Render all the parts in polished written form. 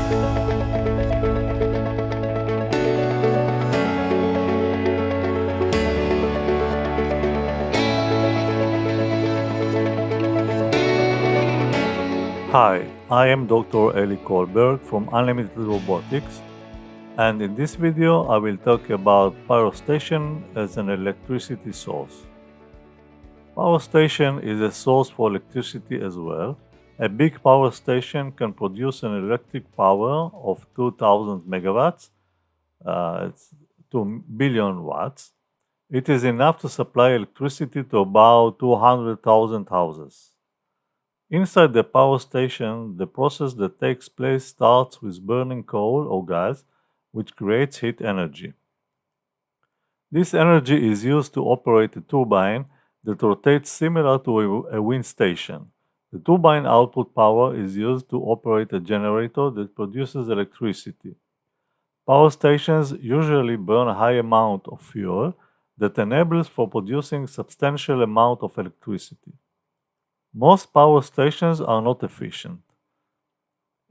Hi, I am Dr. Eli Kohlberg from Unlimited Robotics, and in this video I will talk about power station as an electricity source. Power station is a source for electricity as well. A big power station can produce an electric power of 2000 megawatts, it's 2 billion watts. It is enough to supply electricity to about 200,000 houses. Inside the power station, the process that takes place starts with burning coal or gas, which creates heat energy. This energy is used to operate a turbine that rotates similar to a wind station. The turbine output power is used to operate a generator that produces electricity. Power stations usually burn a high amount of fuel that enables for producing substantial amount of electricity. Most power stations are not efficient.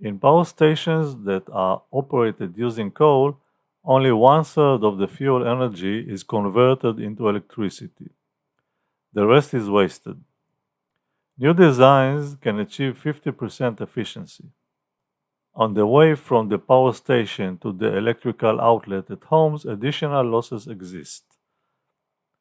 In power stations that are operated using coal, only 1/3 of the fuel energy is converted into electricity. The rest is wasted. New designs can achieve 50% efficiency. On the way from the power station to the electrical outlet at homes, additional losses exist.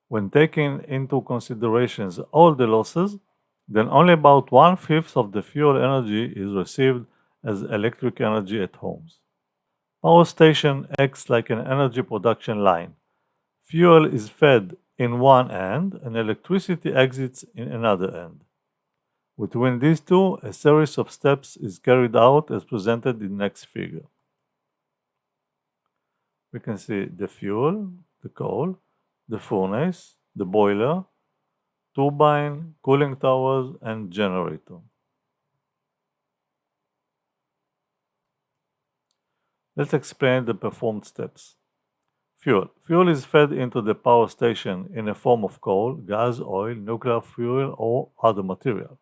When taking into considerations all the losses, then only about 1/5 of the fuel energy is received as electric energy at homes. Power station acts like an energy production line. Fuel is fed in one end and electricity exits in another end. Between these two, a series of steps is carried out as presented in the next figure. We can see the fuel, the coal, the furnace, the boiler, turbine, cooling towers, and generator. Let's explain the performed steps. Fuel. Fuel is fed into the power station in a form of coal, gas, oil, nuclear fuel, or other material.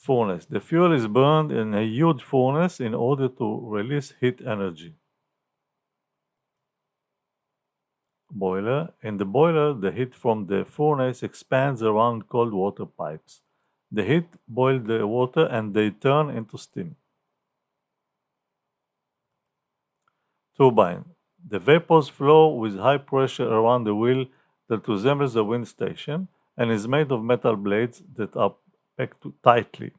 Furnace. The fuel is burned in a huge furnace in order to release heat energy. Boiler. In the boiler, the heat from the furnace expands around cold water pipes. The heat boils the water and they turn into steam. Turbine. The vapors flow with high pressure around the wheel that resembles a wind station and is made of metal blades that are packed tightly.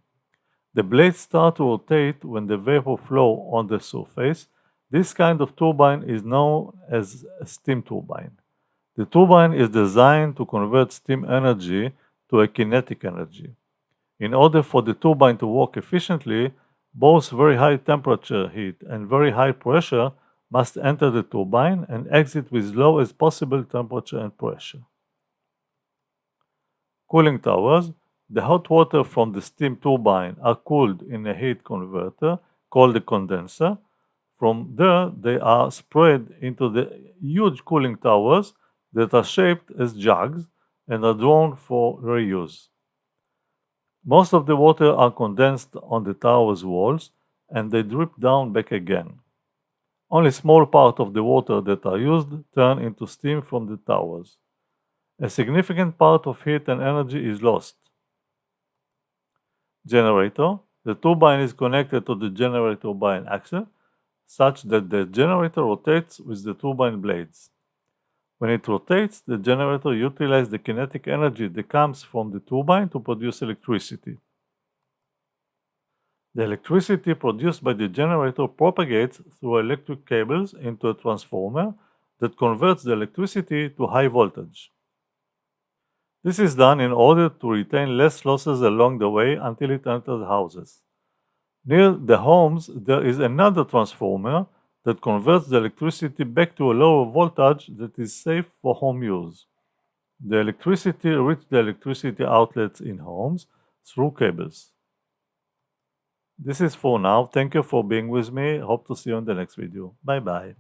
The blades start to rotate when the vapor flow on the surface. This kind of turbine is known as a steam turbine. The turbine is designed to convert steam energy to a kinetic energy. In order for the turbine to work efficiently, both very high temperature heat and very high pressure must enter the turbine and exit with low as possible temperature and pressure. Cooling towers. The hot water from the steam turbine are cooled in a heat converter called a condenser. From there, they are spread into the huge cooling towers that are shaped as jugs and are drawn for reuse. Most of the water are condensed on the tower's walls and they drip down back again. Only a small part of the water that are used turn into steam from the towers. A significant part of heat and energy is lost. Generator. The turbine is connected to the generator by an axle, such that the generator rotates with the turbine blades. When it rotates, the generator utilizes the kinetic energy that comes from the turbine to produce electricity. The electricity produced by the generator propagates through electric cables into a transformer that converts the electricity to high voltage. This is done in order to retain less losses along the way until it enters houses. Near the homes, there is another transformer that converts the electricity back to a lower voltage that is safe for home use. The electricity reaches the electricity outlets in homes through cables. This is for now. Thank you for being with me. Hope to see you in the next video. Bye bye.